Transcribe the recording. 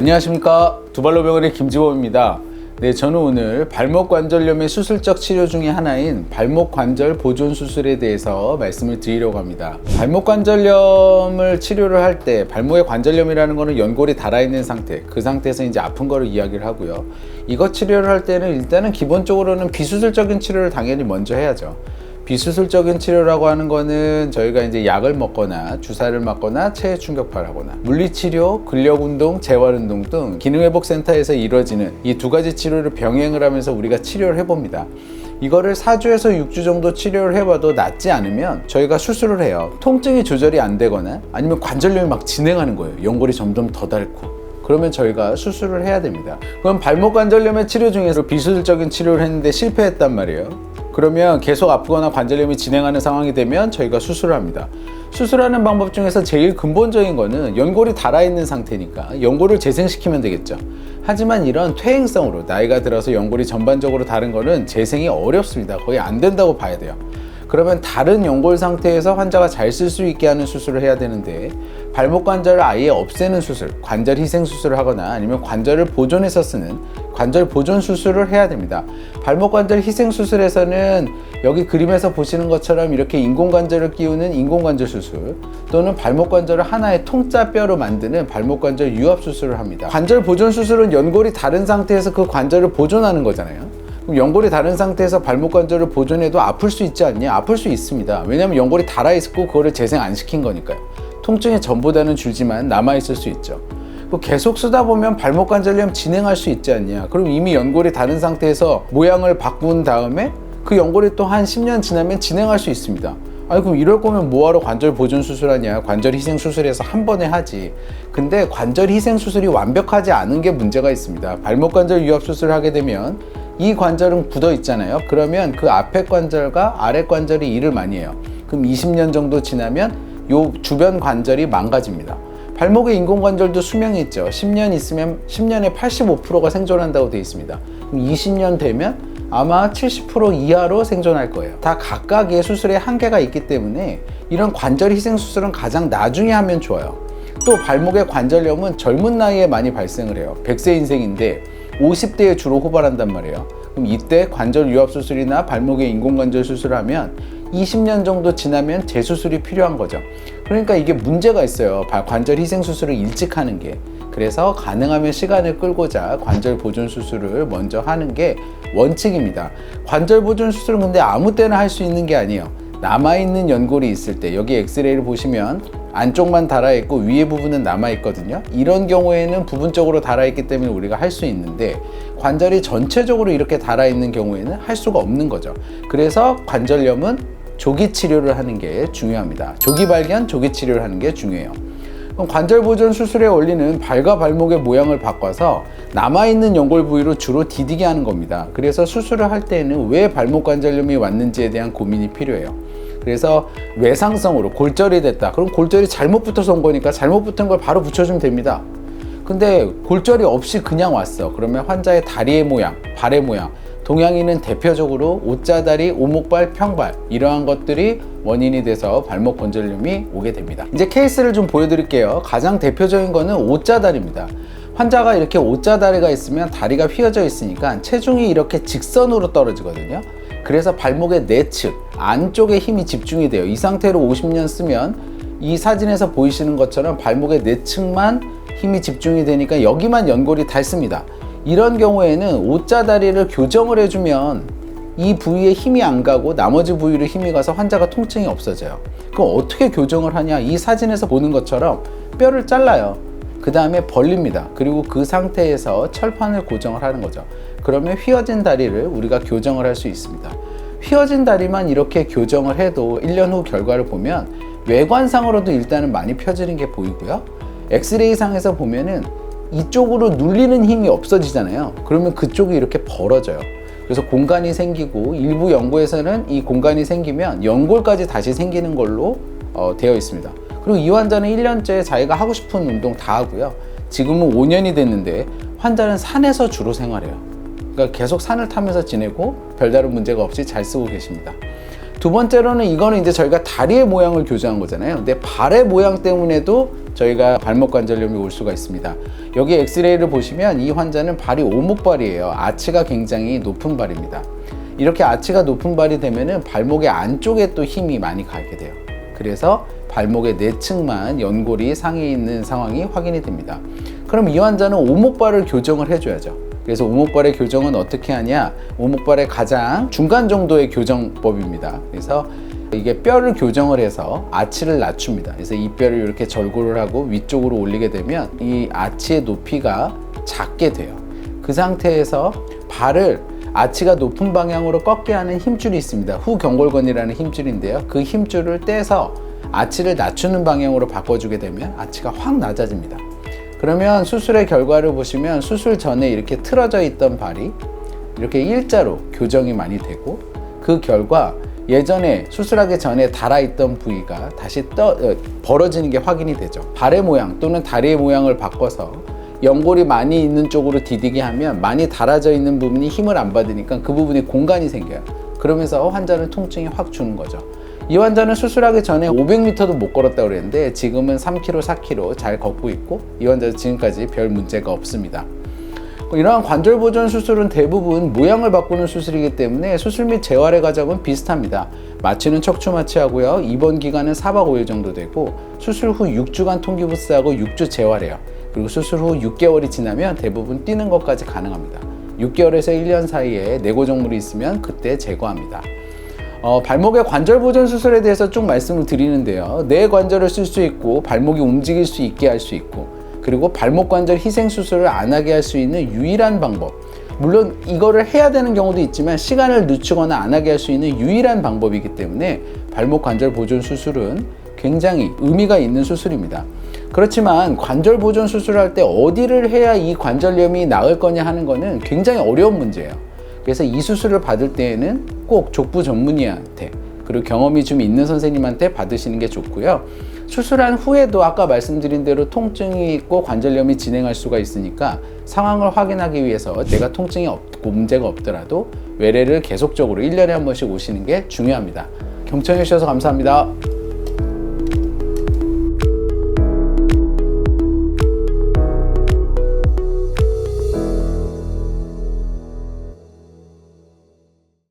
안녕하십니까, 두발로병원의 김지범입니다. 네, 저는 오늘 발목 관절염의 수술적 치료 중에 하나인 발목 관절 보존 수술에 대해서 말씀을 드리려고 합니다. 발목 관절염을 치료를 할 때, 발목의 관절염이라는 거는 연골이 닳아있는 상태, 그 상태에서 이제 아픈 거를 이야기를 하고요. 이거 치료를 할 때는 일단은 기본적으로는 비수술적인 치료를 당연히 먼저 해야죠. 비수술적인 치료라고 하는 거는 저희가 이제 약을 먹거나 주사를 맞거나 체해 충격파를 하거나 물리치료, 근력운동, 재활운동 등 기능회복센터에서 이루어지는 이 두 가지 치료를 병행을 하면서 우리가 치료를 해봅니다. 이거를 4주에서 6주 정도 치료를 해봐도 낫지 않으면 저희가 수술을 해요. 통증이 조절이 안 되거나 아니면 관절염이 막 진행하는 거예요. 연골이 점점 더 닳고. 그러면 저희가 수술을 해야 됩니다. 그럼 발목 관절염의 치료 중에서 비수술적인 치료를 했는데 실패했단 말이에요. 그러면 계속 아프거나 관절염이 진행하는 상황이 되면 저희가 수술을 합니다. 수술하는 방법 중에서 제일 근본적인 거는 연골이 닳아있는 상태니까 연골을 재생시키면 되겠죠. 하지만 이런 퇴행성으로 나이가 들어서 연골이 전반적으로 닳은 거는 재생이 어렵습니다. 거의 안 된다고 봐야 돼요. 그러면 다른 연골 상태에서 환자가 잘 쓸 수 있게 하는 수술을 해야 되는데, 발목 관절을 아예 없애는 수술, 관절 희생 수술을 하거나 아니면 관절을 보존해서 쓰는 관절 보존 수술을 해야 됩니다. 발목 관절 희생 수술에서는 여기 그림에서 보시는 것처럼 이렇게 인공관절을 끼우는 인공관절 수술, 또는 발목 관절을 하나의 통짜뼈로 만드는 발목 관절 유합 수술을 합니다. 관절 보존 수술은 연골이 닳은 상태에서 그 관절을 보존하는 거잖아요. 그럼 연골이 닳은 상태에서 발목 관절을 보존해도 아플 수 있지 않냐? 아플 수 있습니다. 왜냐하면 연골이 닳아있고 그거를 재생 안 시킨 거니까요. 통증이 전보다는 줄지만 남아있을 수 있죠. 계속 쓰다 보면 발목 관절염 진행할 수 있지 않냐? 그럼 이미 연골이 닳은 상태에서 모양을 바꾼 다음에 그 연골이 또 한 10년 지나면 진행할 수 있습니다. 아니, 그럼 이럴 거면 뭐하러 관절 보존 수술하냐? 관절 희생 수술해서 한 번에 하지. 근데 관절 희생 수술이 완벽하지 않은 게 문제가 있습니다. 발목 관절 유합 수술을 하게 되면 이 관절은 굳어 있잖아요. 그러면 그 앞에 관절과 아래 관절이 일을 많이 해요. 그럼 20년 정도 지나면 요 주변 관절이 망가집니다. 발목의 인공관절도 수명이 있죠. 10년 있으면 10년에 85%가 생존한다고 되어 있습니다. 그럼 20년 되면 아마 70% 이하로 생존할 거예요. 다 각각의 수술에 한계가 있기 때문에 이런 관절 희생 수술은 가장 나중에 하면 좋아요. 또 발목의 관절염은 젊은 나이에 많이 발생을 해요. 100세 인생인데 50대에 주로 호발한단 말이에요. 그럼 이때 관절 유합 수술이나 발목의 인공관절 수술을 하면 20년 정도 지나면 재수술이 필요한 거죠. 그러니까 이게 문제가 있어요. 관절 희생 수술을 일찍 하는 게. 그래서 가능하면 시간을 끌고자 관절 보존 수술을 먼저 하는 게 원칙입니다. 관절 보존 수술은 근데 아무 때나 할 수 있는 게 아니에요. 남아있는 연골이 있을 때, 여기 엑스레이를 보시면 안쪽만 닳아있고 위에 부분은 남아있거든요. 이런 경우에는 부분적으로 닳아있기 때문에 우리가 할 수 있는데, 관절이 전체적으로 이렇게 닳아있는 경우에는 할 수가 없는 거죠. 그래서 관절염은 조기 치료를 하는 게 중요합니다. 조기 발견, 조기 치료를 하는 게 중요해요. 그럼 관절 보존 수술의 원리는 발과 발목의 모양을 바꿔서 남아있는 연골 부위로 주로 디디게 하는 겁니다. 그래서 수술을 할 때에는 왜 발목 관절염이 왔는지에 대한 고민이 필요해요. 그래서 외상성으로 골절이 됐다. 그럼 골절이 잘못 붙어서 온 거니까 잘못 붙은 걸 바로 붙여주면 됩니다. 근데 골절이 없이 그냥 왔어. 그러면 환자의 다리의 모양, 발의 모양, 동양인은 대표적으로 오자다리, 오목발, 평발, 이러한 것들이 원인이 돼서 발목 관절염이 오게 됩니다. 이제 케이스를 좀 보여드릴게요. 가장 대표적인 거는 오자다리입니다. 환자가 이렇게 오자다리가 있으면 다리가 휘어져 있으니까 체중이 이렇게 직선으로 떨어지거든요. 그래서 발목의 내측, 안쪽에 힘이 집중이 돼요. 이 상태로 50년 쓰면 이 사진에서 보이시는 것처럼 발목의 내측만 힘이 집중이 되니까 여기만 연골이 닳습니다. 이런 경우에는 오자다리를 교정을 해주면 이 부위에 힘이 안 가고 나머지 부위로 힘이 가서 환자가 통증이 없어져요. 그럼 어떻게 교정을 하냐? 이 사진에서 보는 것처럼 뼈를 잘라요. 그 다음에 벌립니다. 그리고 그 상태에서 철판을 고정을 하는 거죠. 그러면 휘어진 다리를 우리가 교정을 할 수 있습니다. 휘어진 다리만 이렇게 교정을 해도 1년 후 결과를 보면 외관상으로도 일단은 많이 펴지는 게 보이고요. 엑스레이 상에서 보면은 이쪽으로 눌리는 힘이 없어지잖아요. 그러면 그쪽이 이렇게 벌어져요. 그래서 공간이 생기고, 일부 연구에서는 이 공간이 생기면 연골까지 다시 생기는 걸로 되어 있습니다. 그리고 이 환자는 1년째 자기가 하고 싶은 운동 다 하고요. 지금은 5년이 됐는데 환자는 산에서 주로 생활해요. 그러니까 계속 산을 타면서 지내고 별다른 문제가 없이 잘 쓰고 계십니다. 두 번째로는 이거는 이제 저희가 다리의 모양을 교정한 거잖아요. 근데 발의 모양 때문에도 저희가 발목 관절염이 올 수가 있습니다. 여기 엑스레이를 보시면 이 환자는 발이 오목발이에요. 아치가 굉장히 높은 발입니다. 이렇게 아치가 높은 발이 되면은 발목의 안쪽에 또 힘이 많이 가게 돼요. 그래서 발목의 내측만 연골이 상해 있는 상황이 확인이 됩니다. 그럼 이 환자는 오목발을 교정을 해줘야죠. 그래서 오목발의 교정은 어떻게 하냐? 오목발의 가장 중간 정도의 교정법입니다. 그래서 이게 뼈를 교정을 해서 아치를 낮춥니다. 그래서 이 뼈를 이렇게 절골을 하고 위쪽으로 올리게 되면 이 아치의 높이가 작게 돼요. 그 상태에서 발을 아치가 높은 방향으로 꺾게 하는 힘줄이 있습니다. 후경골건이라는 힘줄인데요. 그 힘줄을 떼서 아치를 낮추는 방향으로 바꿔주게 되면 아치가 확 낮아집니다. 그러면 수술의 결과를 보시면 수술 전에 이렇게 틀어져 있던 발이 이렇게 일자로 교정이 많이 되고, 그 결과 예전에 수술하기 전에 달아있던 부위가 다시 벌어지는 게 확인이 되죠. 발의 모양 또는 다리의 모양을 바꿔서 연골이 많이 있는 쪽으로 디디게 하면 많이 달아져 있는 부분이 힘을 안 받으니까 그 부분에 공간이 생겨요. 그러면서 환자는 통증이 확 주는 거죠. 이 환자는 수술하기 전에 500m도 못 걸었다고 그랬는데 지금은 3km, 4km 잘 걷고 있고, 이 환자는 지금까지 별 문제가 없습니다. 이러한 관절 보존 수술은 대부분 모양을 바꾸는 수술이기 때문에 수술 및 재활의 과정은 비슷합니다. 마취는 척추 마취하고요. 입원 기간은 4박 5일 정도 되고, 수술 후 6주간 통기부스하고 6주 재활해요. 그리고 수술 후 6개월이 지나면 대부분 뛰는 것까지 가능합니다. 6개월에서 1년 사이에 내고정물이 있으면 그때 제거합니다. 발목의 관절 보존 수술에 대해서 쭉 말씀을 드리는데요. 내 관절을 쓸 수 있고 발목이 움직일 수 있게 할 수 있고, 그리고 발목 관절 희생 수술을 안 하게 할 수 있는 유일한 방법, 물론 이거를 해야 되는 경우도 있지만 시간을 늦추거나 안 하게 할 수 있는 유일한 방법이기 때문에 발목 관절 보존 수술은 굉장히 의미가 있는 수술입니다. 그렇지만 관절 보존 수술을 할 때 어디를 해야 이 관절염이 나을 거냐 하는 거는 굉장히 어려운 문제예요. 그래서 이 수술을 받을 때에는 꼭 족부 전문의한테, 그리고 경험이 좀 있는 선생님한테 받으시는 게 좋고요. 수술한 후에도 아까 말씀드린 대로 통증이 있고 관절염이 진행할 수가 있으니까 상황을 확인하기 위해서 내가 통증이 없고 문제가 없더라도 외래를 계속적으로 1년에 한 번씩 오시는 게 중요합니다. 경청해 주셔서 감사합니다.